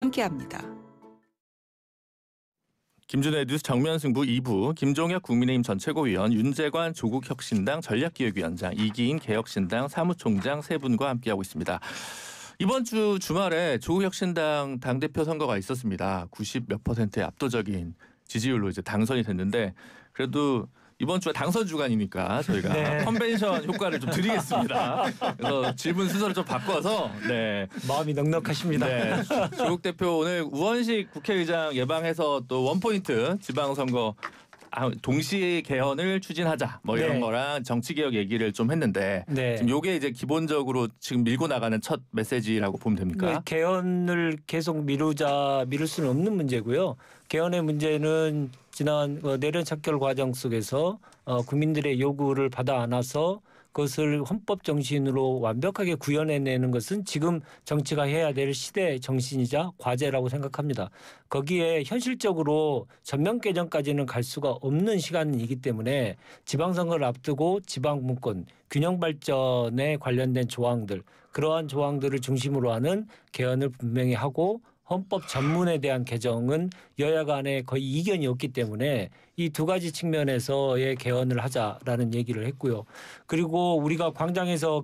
함께합니다. 김준호의 뉴스 정면 승부 2부, 김종혁 국민의힘 전 최고위원, 윤재관 조국혁신당 전략기획위원장, 이기인 개혁신당 사무총장 세 분과 함께하고 있습니다. 이번 주 주말에 조국혁신당 당대표 선거가 있었습니다. 90몇 %의 압도적인 지지율로 이제 당선이 됐는데, 그래도 이번 주가 당선 주간이니까 저희가 컨벤션 효과를 좀 드리겠습니다. 그래서 질문 순서를 좀 바꿔서 마음이 넉넉하십니다. 조국 대표 오늘 우원식 국회의장 예방해서 또 원포인트 지방선거 동시 개헌을 추진하자 뭐 이런 거랑 정치개혁 얘기를 좀 했는데 지금 요게 이제 기본적으로 지금 밀고 나가는 첫 메시지라고 보면 됩니까? 개헌을 계속 미룰 수는 없는 문제고요. 개헌의 문제는 지난 내란 척결 과정 속에서 국민들의 요구를 받아 안아서 그것을 헌법 정신으로 완벽하게 구현해내는 것은 지금 정치가 해야 될 시대 정신이자 과제라고 생각합니다. 거기에 현실적으로 전면 개정까지는 갈 수가 없는 시간이기 때문에 지방선거를 앞두고 지방분권, 균형 발전에 관련된 조항들, 그러한 조항들을 중심으로 하는 개헌을 분명히 하고 헌법 전문에 대한 개정은 여야 간에 거의 이견이 없기 때문에 이 두 가지 측면에서의 개헌을 하자라는 얘기를 했고요. 그리고 우리가 광장에서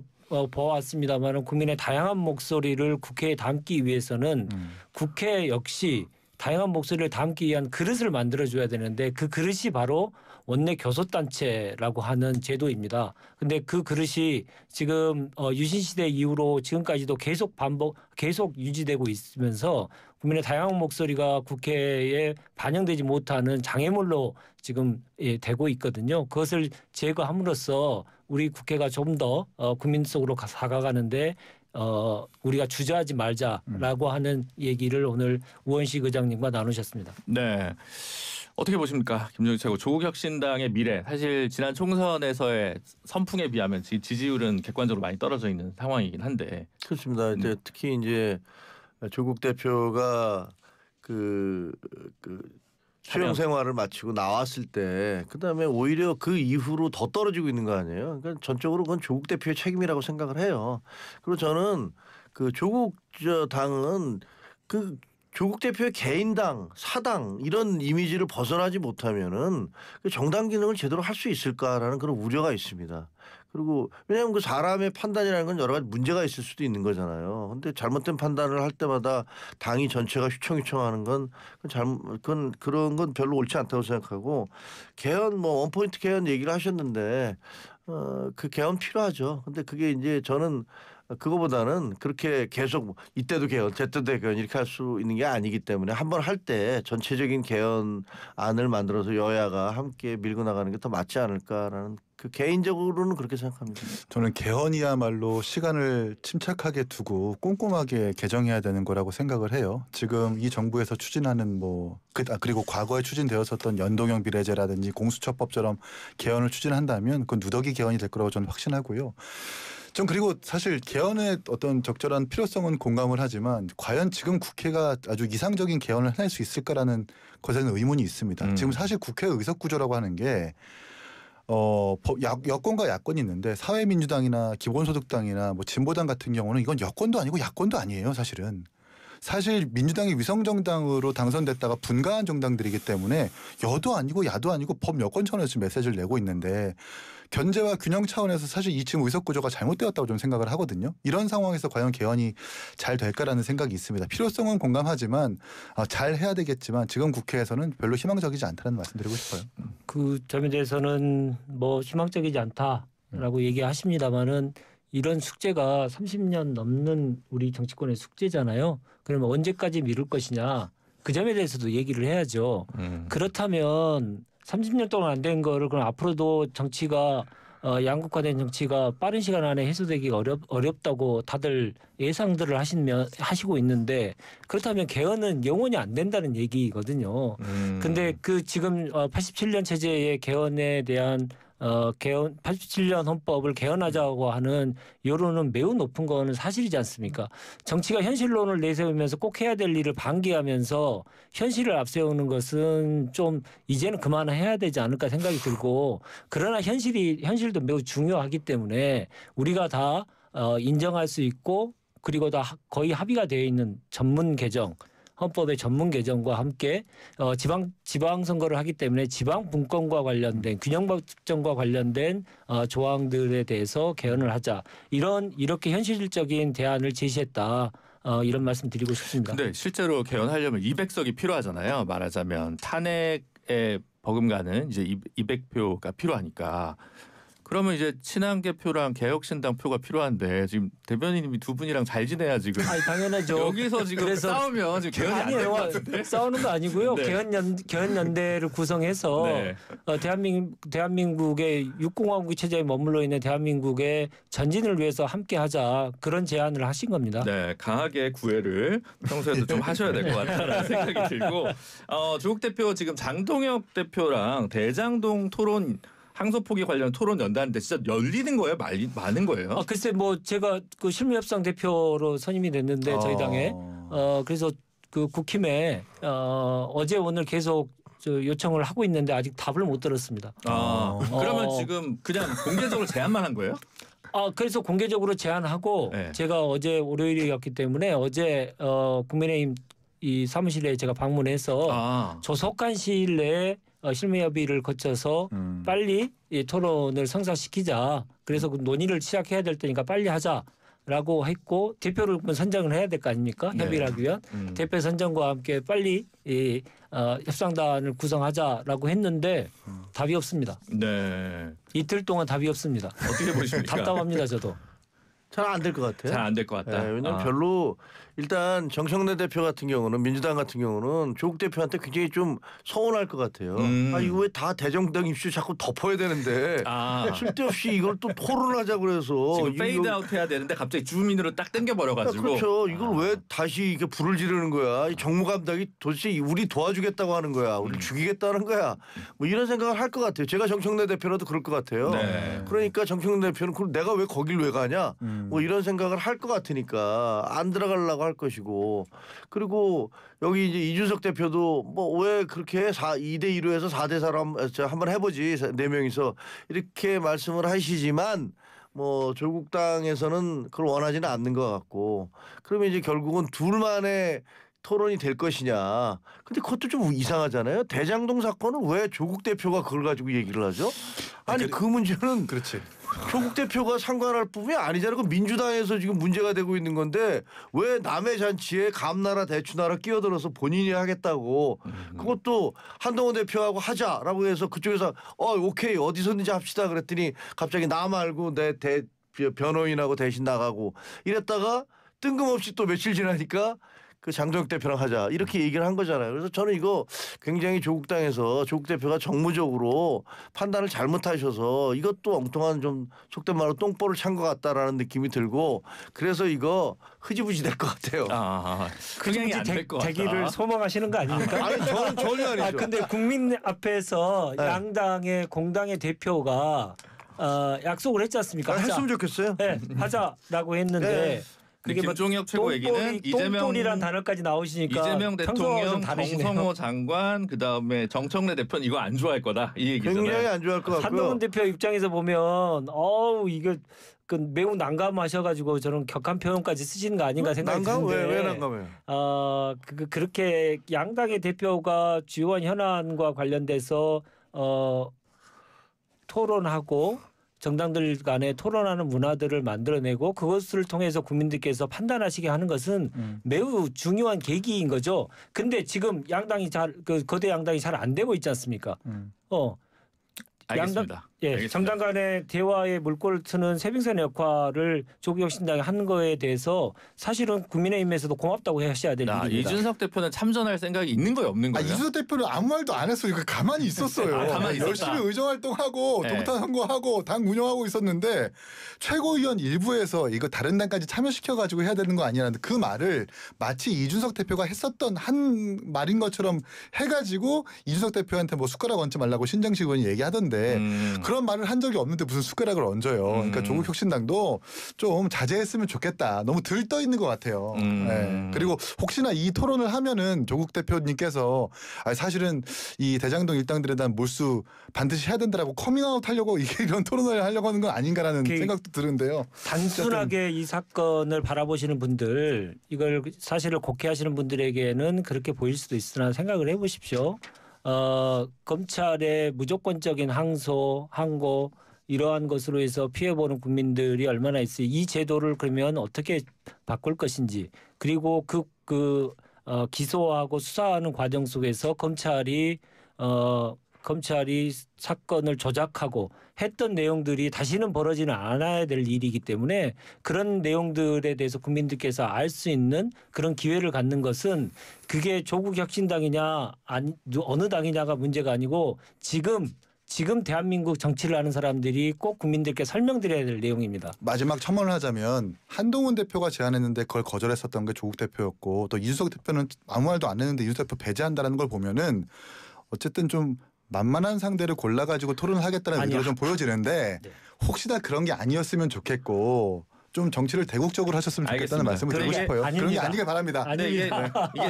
보았습니다만 국민의 다양한 목소리를 국회에 담기 위해서는 국회 역시 다양한 목소리를 담기 위한 그릇을 만들어줘야 되는데 그 그릇이 바로 원내 교섭단체라고 하는 제도입니다. 그런데 그 그릇이 지금 유신시대 이후로 지금까지도 계속 유지되고 있으면서 국민의 다양한 목소리가 국회에 반영되지 못하는 장애물로 지금 되고 있거든요. 그것을 제거함으로써 우리 국회가 좀 더 국민 속으로 다가가는데 우리가 주저하지 말자라고 하는 얘기를 오늘 우원식 의장님과 나누셨습니다. 네. 어떻게 보십니까? 김종혁 최고, 조국혁신당의 미래. 사실 지난 총선에서의 선풍에 비하면 지지율은 객관적으로 많이 떨어져 있는 상황이긴 한데. 그렇습니다. 이제 특히 이제 조국 대표가 수용 생활을 마치고 나왔을 때 그다음에 오히려 그 이후로 더 떨어지고 있는 거 아니에요. 그러니까 전적으로 그건 조국 대표의 책임이라고 생각을 해요. 그리고 저는 그 조국 당은 그 조국 대표의 개인당, 사당 이런 이미지를 벗어나지 못하면은 그 정당 기능을 제대로 할 수 있을까라는 그런 우려가 있습니다. 그리고 왜냐하면 그 사람의 판단이라는 건 여러 가지 문제가 있을 수도 있는 거잖아요. 그런데 잘못된 판단을 할 때마다 당이 전체가 휘청휘청하는 건 그런 건 별로 옳지 않다고 생각하고 개헌 원포인트 개헌 얘기를 하셨는데 그 개헌 필요하죠. 근데 그게 이제 저는 그거보다는 그렇게 계속 이때도 개헌, 저때도 개헌 이렇게 할 수 있는 게 아니기 때문에 한번 할 때 전체적인 개헌안을 만들어서 여야가 함께 밀고 나가는 게 더 맞지 않을까라는 그 개인적으로는 그렇게 생각합니다. 저는 개헌이야말로 시간을 침착하게 두고 꼼꼼하게 개정해야 되는 거라고 생각을 해요. 지금 이 정부에서 추진하는 그리고 과거에 추진되었었던 연동형 비례제라든지 공수처법처럼 개헌을 추진한다면 그건 누더기 개헌이 될 거라고 저는 확신하고요. 전 그리고 사실 개헌의 어떤 적절한 필요성은 공감을 하지만 과연 지금 국회가 아주 이상적인 개헌을 해낼 수 있을까라는 것에는 의문이 있습니다. 지금 사실 국회 의석 구조라고 하는 게 여권과 야권이 있는데 사회민주당이나 기본소득당이나 진보당 같은 경우는 이건 여권도 아니고 야권도 아니에요. 사실 민주당이 위성정당으로 당선됐다가 분가한 정당들이기 때문에 여도 아니고 야도 아니고 범여권 차원에서 메시지를 내고 있는데 견제와 균형 차원에서 사실 이 지금 의석 구조가 잘못되었다고 좀 생각을 하거든요. 이런 상황에서 과연 개헌이 잘 될까라는 생각이 있습니다. 필요성은 공감하지만 잘 해야 되겠지만 지금 국회에서는 별로 희망적이지 않다는 말씀드리고 싶어요. 그 점에 대해서는 희망적이지 않다라고 얘기하십니다마는 이런 숙제가 30년 넘는 우리 정치권의 숙제잖아요. 그러면 언제까지 미룰 것이냐. 그 점에 대해서도 얘기를 해야죠. 그렇다면 30년 동안 안 된 거를 그럼 앞으로도 정치가 양극화된 정치가 빠른 시간 안에 해소되기가 어렵다고 다들 예상들을 하시고 있는데 그렇다면 개헌은 영원히 안 된다는 얘기거든요. 근데 그 지금 87년 체제의 개헌에 대한 개헌 87년 헌법을 개헌하자고 하는 여론은 매우 높은 거는 사실이지 않습니까? 정치가 현실론을 내세우면서 꼭 해야 될 일을 방기하면서 현실을 앞세우는 것은 좀 이제는 그만해야 되지 않을까 생각이 들고 그러나 현실도 매우 중요하기 때문에 우리가 다 인정할 수 있고 그리고 다 거의 합의가 되어 있는 전문 개정 헌법의 전문 개정과 함께 지방선거를 하기 때문에 지방 분권과 관련된 균형발전과 관련된 조항들에 대해서 개헌을 하자 이렇게 현실적인 대안을 제시했다. 이런 말씀 드리고 싶습니다. 근데 실제로 개헌하려면 200석이 필요하잖아요. 말하자면 탄핵에 버금가는 이제 200표가 필요하니까. 그러면 이제 친한계 표랑 개혁신당 표가 필요한데 지금 대변인님이 두 분이랑 잘 지내야 지금 아니, 당연하죠. 여기서 지금 그래서 싸우면 지금 개헌이 안 될 것 같은데. 싸우는 거 아니고요. 네. 개헌연대를 구성해서 네. 대한민국의 육공화국 체제에 머물러 있는 대한민국의 전진을 위해서 함께하자 그런 제안을 하신 겁니다. 네, 강하게 구애를 평소에도 좀 하셔야 될 것 같다는 생각이 들고 조국 대표 지금 장동혁 대표랑 대장동 토론 항소 포기 관련 토론 연다는데 진짜 열리는 거예요? 많은 거예요? 글쎄 뭐 제가 그 실무협상 대표로 선임이 됐는데 저희 당에 그래서 그 국힘에 어제 오늘 계속 요청을 하고 있는데 아직 답을 못 들었습니다. 그러면 지금 그냥 공개적으로 제안만 한 거예요? 그래서 공개적으로 제안하고 네. 제가 어제 월요일이었기 때문에 어제 국민의힘 이 사무실에 제가 방문해서 조속한 시일 내에 실무협의를 거쳐서 빨리 이 토론을 성사시키자. 그래서 그 논의를 시작해야 될 테니까 빨리 하자라고 했고 대표를 선정을 해야 될 거 아닙니까? 네. 협의를 하기 위한 대표 선정과 함께 빨리 이 협상단을 구성하자라고 했는데 답이 없습니다. 네. 이틀 동안 답이 없습니다. 어떻게 보십니까? 답답합니다, 저도. 잘 안 될 것 같아요. 잘 안 될 것 같다. 네, 왜냐하면 별로 일단 정청래 대표 같은 경우는 민주당 같은 경우는 조국 대표한테 굉장히 좀 서운할 것 같아요. 이거 왜 다 대정당 이슈 자꾸 덮어야 되는데 쓸데없이 이걸 또 토론하자 그래서 지금 페이드아웃 해야 되는데 갑자기 주민으로 딱 당겨버려가지고. 그렇죠. 이걸 왜 다시 이렇게 불을 지르는 거야? 이 정무 감독이 도대체 우리 도와주겠다고 하는 거야? 우리 죽이겠다는 거야? 뭐 이런 생각을 할 것 같아요. 제가 정청래 대표라도 그럴 것 같아요. 네. 그러니까 정청래 대표는 그럼 내가 왜 거길 왜 가냐? 뭐 이런 생각을 할 것 같으니까 안 들어가려고 할 것이고 그리고 여기 이제 이준석 대표도 뭐 왜 그렇게 2대 1로 해서 4대 4로 한번 해보지 4명이서 이렇게 말씀을 하시지만 뭐 조국당에서는 그걸 원하지는 않는 것 같고 그러면 이제 결국은 둘만의 토론이 될 것이냐. 근데 그것도 좀 이상하잖아요. 대장동 사건은 왜 조국 대표가 그걸 가지고 얘기를 하죠? 아니 그 문제는 그렇지. 조국 대표가 상관할 부분이 아니잖아요. 그 민주당에서 지금 문제가 되고 있는 건데 왜 남의 잔치에 감나라 대추나라 끼어들어서 본인이 하겠다고 그것도 한동훈 대표하고 하자라고 해서 그쪽에서 오케이 어디서든지 합시다 그랬더니 갑자기 나 말고 내 변호인하고 대신 나가고 이랬다가 뜬금없이 또 며칠 지나니까 그 장동혁 대표랑 하자 이렇게 얘기를 한 거잖아요. 그래서 저는 이거 굉장히 조국 대표가 정무적으로 판단을 잘못하셔서 이것도 엉뚱한 좀 속된 말로 똥볼을 찬 것 같다라는 느낌이 들고 그래서 이거 흐지부지 될 것 같아요. 그냥이 안 될 것 같다. 되기를 소망하시는 거 아닙니까? 아니 저는 전혀 아니죠. 근데 국민 앞에서 네. 양당의 공당의 대표가 약속을 했지 않습니까? 했으면 좋겠어요. 네, 하자라고 했는데. 네. 근데 김종혁 최고 얘기는 똥볼이란 단어까지 나오시니까 이재명 평소와 좀 대통령, 다르시네요. 정성호 장관, 그다음에 정청래 대표는 이거 안 좋아할 거다 이 얘기잖아요. 굉장히 안 좋아할 것 같고요. 한동훈 대표 입장에서 보면 이거 그 매우 난감하셔가지고 저런 격한 표현까지 쓰시는 거 아닌가 생각이 드는데. 왜 난감해요? 그렇게 양당의 대표가 주요한 현안과 관련돼서 토론하고 정당들 간에 토론하는 문화들을 만들어내고 그것을 통해서 국민들께서 판단하시게 하는 것은 매우 중요한 계기인 거죠. 근데 지금 양당이 거대 양당이 잘 안 되고 있지 않습니까? 알겠습니다. 알겠습니다. 정당 간의 대화의 물꼬를 트는 세빙선의 역할을 조국혁신당이 하는 거에 대해서 사실은 국민의힘에서도 고맙다고 하셔야 될 일입니다. 이준석 대표는 참전할 생각이 있는 거예요, 없는 거예요? 이준석 대표는 아무 말도 안 했어요. 가만히 있었어요. 가만히 있었다. 열심히 의정활동하고 네. 동탄 선거하고 당 운영하고 있었는데 최고위원 일부에서 이거 다른 당까지 참여시켜가지고 해야 되는 거 아니냐는 그 말을 마치 이준석 대표가 했었던 한 말인 것처럼 해가지고 이준석 대표한테 뭐 숟가락 얹지 말라고 신정식 의원이 얘기하던데 그런 그런 말을 한 적이 없는데 무슨 숟가락을 얹어요. 그러니까 조국 혁신당도 좀 자제했으면 좋겠다. 너무 들떠 있는 것 같아요. 네. 그리고 혹시나 이 토론을 하면은 조국 대표님께서 사실은 이 대장동 일당들에 대한 몰수 반드시 해야 된다라고 커밍아웃 하려고 이런 토론을 하려고 하는 건 아닌가라는 생각도 드는데요. 단순하게 이 사건을 바라보시는 분들, 이걸 사실을 곡해하시는 분들에게는 그렇게 보일 수도 있으나 생각을 해보십시오. 검찰의 무조건적인 항고 이러한 것으로 해서 피해보는 국민들이 얼마나 있어요. 이 제도를 그러면 어떻게 바꿀 것인지, 그리고 기소하고 수사하는 과정 속에서 검찰이 사건을 조작하고 했던 내용들이 다시는 벌어지는 않아야 될 일이기 때문에 그런 내용들에 대해서 국민들께서 알 수 있는 그런 기회를 갖는 것은 그게 조국 혁신당이냐 어느 당이냐가 문제가 아니고 지금 대한민국 정치를 하는 사람들이 꼭 국민들께 설명드려야 될 내용입니다. 마지막 첨언을 하자면 한동훈 대표가 제안했는데 그걸 거절했었던 게 조국 대표였고 또 이준석 대표는 아무 말도 안 했는데 이준석 대표 배제한다는 걸 보면은 어쨌든 좀 만만한 상대를 골라가지고 토론을 하겠다는 의도로 좀 보여지는데 네. 혹시나 그런 게 아니었으면 좋겠고 좀 정치를 대국적으로 하셨으면 좋겠다는 말씀을 드리고 싶어요. 그런 게 아니길 바랍니다. 근데 이게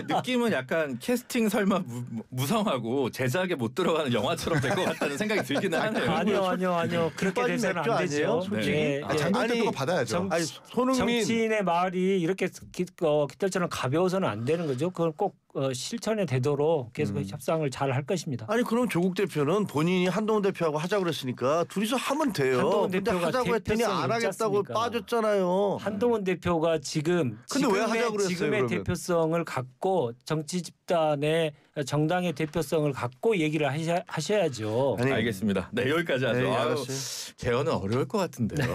느낌은 약간 캐스팅 설마 무성하고 제작에 못 들어가는 영화처럼 될 것 같다는 생각이 들기는 하네요. 아니요. 그렇게 돼서는 안 되죠. 솔직히. 장동 대표가 받아야죠. 정치인의 말이 이렇게 깃털처럼 가벼워서는 안 되는 거죠. 그걸 꼭 실천에 되도록 계속 협상을 잘 할 것입니다. 아니 그럼 조국 대표는 본인이 한동훈 대표하고 하자고 그랬으니까 둘이서 하면 돼요. 한동훈 근데 대표가 하자고 했더니 안 하겠다고 빠졌잖아요. 한동훈 대표가 지금의 그러면? 대표성을 갖고 정치 집단의 정당의 대표성을 갖고 얘기를 하셔야죠. 아니, 알겠습니다. 네, 여기까지 하죠. 네, 개헌은 어려울 것 같은데요.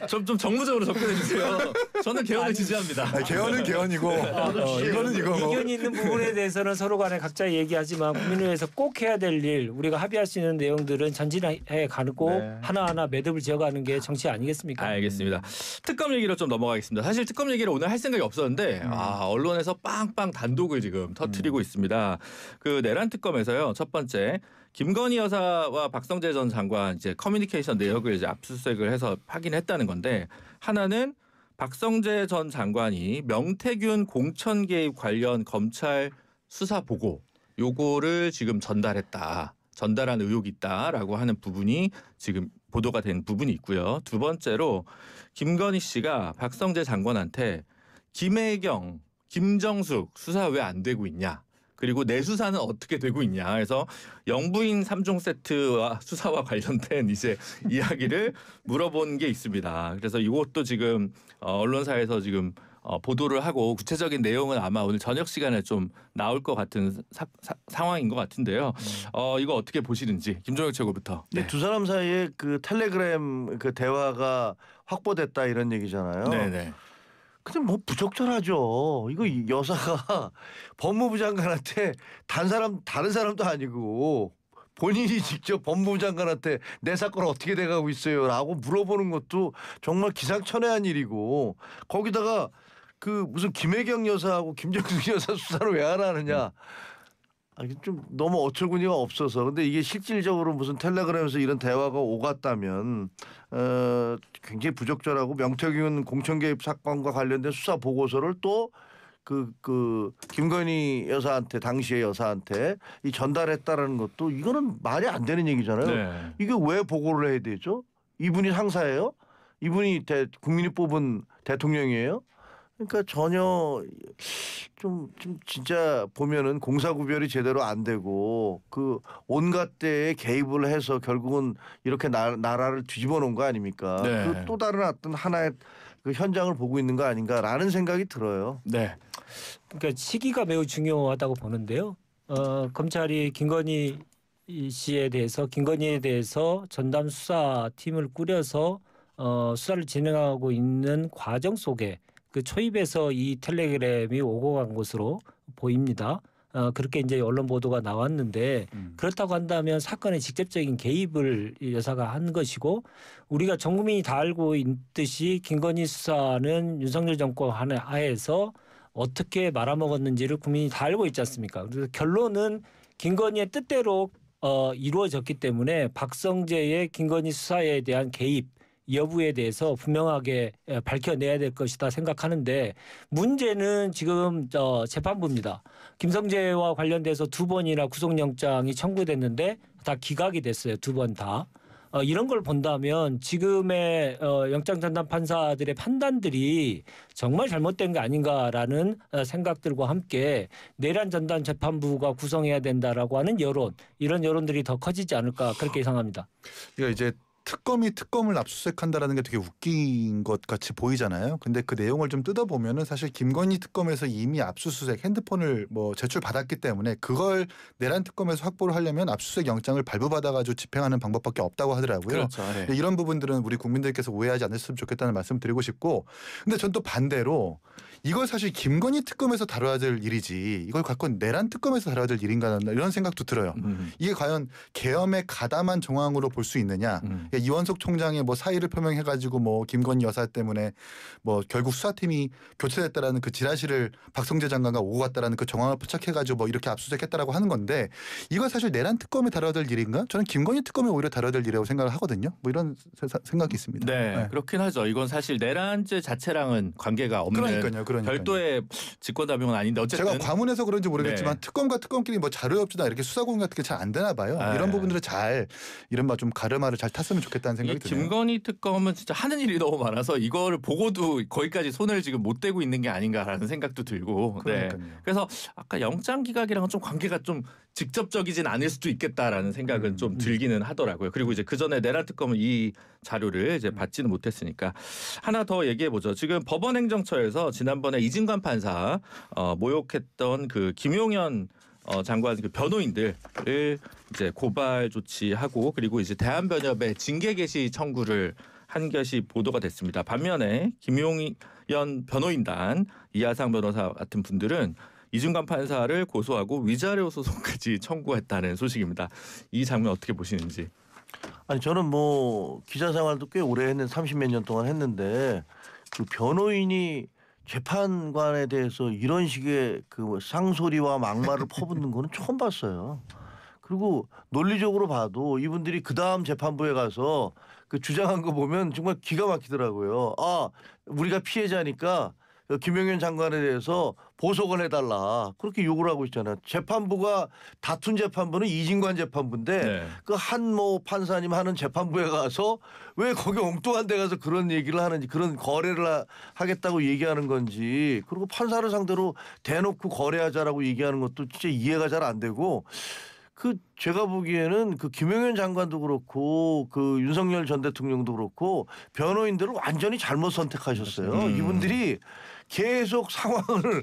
좀 정무적으로 접근해 주세요. 저는 개헌을 지지합니다. 개헌은 개헌이고 이거는 이거고. 이견이 있는 부분에 대해서는 서로 간에 각자 얘기하지만 국민을 위해서 꼭 해야 될 일, 우리가 합의할 수 있는 내용들은 전진해 가고 하나하나 매듭을 지어가는 게 정치 아니겠습니까? 알겠습니다. 특검 얘기로 좀 넘어가겠습니다. 사실 특검 얘기를 오늘 할 생각이 없었는데 언론에서 빵빵 단독을 지금 터뜨리고 있습니다. 그 내란 특검에서요. 첫 번째 김건희 여사와 박성재 전 장관 이제 커뮤니케이션 내역을 이제 압수수색을 해서 확인했다는 건데 하나는 박성재 전 장관이 명태균 공천 개입 관련 검찰 수사 보고 요거를 지금 전달한 의혹이 있다라고 하는 부분이 지금 보도가 된 부분이 있고요. 두 번째로 김건희 씨가 박성재 장관한테 김혜경, 김정숙 수사 왜 안 되고 있냐. 그리고 내 수사는 어떻게 되고 있냐 해서 영부인 3종 세트와 수사와 관련된 이제 이야기를 물어본 게 있습니다. 그래서 이것도 지금 언론사에서 지금 보도를 하고 구체적인 내용은 아마 오늘 저녁 시간에 좀 나올 것 같은 상황인 것 같은데요. 이거 어떻게 보시는지 김종혁 최고부터. 네. 두 사람 사이에 그 텔레그램 그 대화가 확보됐다 이런 얘기잖아요. 네네. 근데 뭐 부적절하죠. 이거 여사가 법무부 장관한테 다른 사람도 아니고 본인이 직접 법무부 장관한테 내 사건 어떻게 돼가고 있어요라고 물어보는 것도 정말 기상천외한 일이고 거기다가 그 무슨 김혜경 여사하고 김정숙 여사 수사를 왜 안 하느냐. 이게 좀 너무 어처구니가 없어서 근데 이게 실질적으로 무슨 텔레그램에서 이런 대화가 오갔다면 굉장히 부적절하고 명태균 공천 개입 사건과 관련된 수사 보고서를 또 그 김건희 여사한테 당시의 여사한테 이 전달했다라는 것도 이거는 말이 안 되는 얘기잖아요. 네. 이게 왜 보고를 해야 되죠? 이분이 상사예요? 이분이 국민이 뽑은 대통령이에요? 그러니까 전혀 좀 진짜 보면은 공사구별이 제대로 안 되고 그 온갖 데에 개입을 해서 결국은 이렇게 나라를 뒤집어 놓은 거 아닙니까? 네. 그 또 다른 어떤 하나의 그 현장을 보고 있는 거 아닌가라는 생각이 들어요. 네. 그러니까 시기가 매우 중요하다고 보는데요. 검찰이 김건희에 대해서 전담 수사팀을 꾸려서 수사를 진행하고 있는 과정 속에 그 초입에서 이 텔레그램이 오고 간 것으로 보입니다. 그렇게 이제 언론 보도가 나왔는데 그렇다고 한다면 사건에 직접적인 개입을 여사가 한 것이고 우리가 전 국민이 다 알고 있듯이 김건희 수사는 윤석열 정권 하에서 어떻게 말아먹었는지를 국민이 다 알고 있지 않습니까? 그래서 결론은 김건희의 뜻대로 이루어졌기 때문에 박성재의 김건희 수사에 대한 개입 여부에 대해서 분명하게 밝혀내야 될 것이다 생각하는데 문제는 지금 재판부입니다. 김성재와 관련돼서 2번이나 구속영장이 청구됐는데 다 기각이 됐어요. 2번 다. 이런 걸 본다면 지금의 영장전담 판사들의 판단들이 정말 잘못된 게 아닌가라는 생각들과 함께 내란 전담 재판부가 구성해야 된다라고 하는 여론 이런 여론들이 더 커지지 않을까 그렇게 예상합니다. 그러니까 이제 특검이 특검을 압수수색한다라는 게 되게 웃긴 것 같이 보이잖아요. 근데 그 내용을 좀 뜯어보면은 사실 김건희 특검에서 이미 압수수색 핸드폰을 뭐 제출받았기 때문에 그걸 내란 특검에서 확보를 하려면 압수수색 영장을 발부받아가지고 집행하는 방법밖에 없다고 하더라고요. 그렇죠. 네. 이런 부분들은 우리 국민들께서 오해하지 않으셨으면 좋겠다는 말씀 드리고 싶고, 근데 전 또 반대로 이걸 사실 김건희 특검에서 다뤄야 될 일이지 이걸 갖고 내란 특검에서 다뤄야 될 일인가 이런 생각도 들어요. 이게 과연 계엄의 가담한 정황으로 볼 수 있느냐? 그러니까 이원석 총장의 뭐 사의를 표명해가지고 뭐 김건희 여사 때문에 뭐 결국 수사팀이 교체됐다라는 그 지라시를 박성재 장관과 오고 갔다라는 그 정황을 포착해가지고 뭐 이렇게 압수수색했다라고 하는 건데 이거 사실 내란 특검에 다뤄야 될 일인가? 저는 김건희 특검에 오히려 다뤄야 될 일이라고 생각을 하거든요. 뭐 이런 생각이 있습니다. 네, 그렇긴 하죠. 이건 사실 내란죄 자체랑은 관계가 없는 그러니까요. 별도의 직권남용은 아닌데 어쨌든 제가 과문해서 그런지 모르겠지만 네. 특검과 특검끼리 뭐 자료협조나 이렇게 수사 공개 같은 게 잘 안 되나 봐요. 네. 이런 부분들을 잘 이른바 좀 가르마를 잘 탔으면 좋겠다는 생각이 이 드네요. 김건희 특검은 진짜 하는 일이 너무 많아서 이거를 보고도 거기까지 손을 지금 못 대고 있는 게 아닌가라는 생각도 들고. 네. 그러니까요. 그래서 아까 영장 기각이랑은 좀 관계가 좀 직접적이진 않을 수도 있겠다라는 생각은 좀 들기는 하더라고요. 그리고 이제 그 전에 내란 특검은 이 자료를 이제 받지는 못했으니까 하나 더 얘기해 보죠. 지금 법원행정처에서 지난번에 이진관 판사 모욕했던 그 김용현 장관 그 변호인들을 이제 고발 조치하고 그리고 이제 대한변협에 징계 개시 청구를 한 것이 보도가 됐습니다. 반면에 김용현 변호인단 이하상 변호사 같은 분들은 이준관 판사를 고소하고 위자료 소송까지 청구했다는 소식입니다. 이 장면 어떻게 보시는지? 아니 저는 뭐 기자 생활도 꽤 오래 했는 30몇 년 동안 했는데 그 변호인이 재판관에 대해서 이런 식의 그 상소리와 막말을 퍼붓는 거는 처음 봤어요. 그리고 논리적으로 봐도 이분들이 그 다음 재판부에 가서 그 주장한 거 보면 정말 기가 막히더라고요. 아, 우리가 피해자니까 김용현 장관에 대해서 보석을 해달라. 그렇게 요구를 하고 있잖아요. 재판부가 다툰 재판부는 이진관 재판부인데 네. 그 한 뭐 판사님 하는 재판부에 가서 왜 거기 엉뚱한 데 가서 그런 얘기를 하는지 그런 거래를 하겠다고 얘기하는 건지 그리고 판사를 상대로 대놓고 거래하자라고 얘기하는 것도 진짜 이해가 잘 안 되고 그 제가 보기에는 그 김용현 장관도 그렇고 그 윤석열 전 대통령도 그렇고 변호인들을 완전히 잘못 선택하셨어요. 이분들이 계속 상황을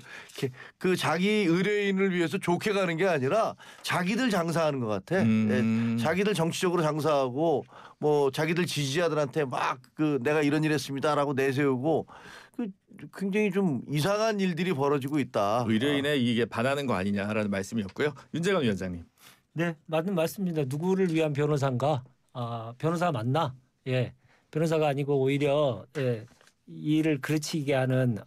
그 자기 의뢰인을 위해서 좋게 가는 게 아니라 자기들 장사하는 것 같아. 예, 자기들 정치적으로 장사하고 뭐 자기들 지지자들한테 막 그 내가 이런 일 했습니다라고 내세우고 그 굉장히 좀 이상한 일들이 벌어지고 있다. 의뢰인의 이익에 반하는 거 아니냐라는 말씀이었고요. 윤재관 위원장님. 네, 맞는 말씀입니다. 누구를 위한 변호사인가? 변호사 맞나? 예, 변호사가 아니고 오히려 이 일을 그르치게 하는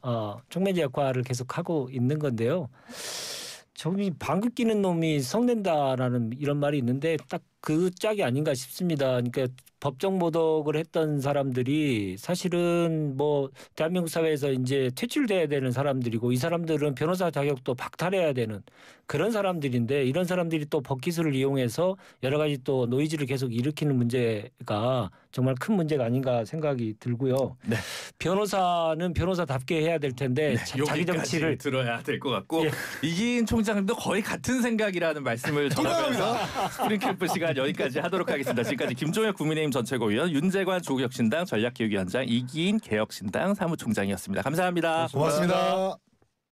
촉매제 역할을 계속 하고 있는 건데요. 저기 방귀 뀌는 놈이 성낸다라는 이런 말이 있는데 딱 그 짝이 아닌가 싶습니다. 그러니까 법정 모독을 했던 사람들이 사실은 뭐 대한민국 사회에서 이제 퇴출돼야 되는 사람들이고 이 사람들은 변호사 자격도 박탈해야 되는 그런 사람들인데 이런 사람들이 또 법기술을 이용해서 여러 가지 또 노이즈를 계속 일으키는 문제가 정말 큰 문제가 아닌가 생각이 들고요. 네. 변호사는 변호사답게 해야 될 텐데 자기 정치를 들어야 될 것 같고 예. 이기인 총장도 거의 같은 생각이라는 말씀을 전하면서 스프링클프 시간 여기까지 하도록 하겠습니다. 지금까지 김종혁 국민의힘 전 최고위원, 윤재관 조국혁신당 전략기획위원장, 이기인 개혁신당 사무총장이었습니다. 감사합니다. 고맙습니다.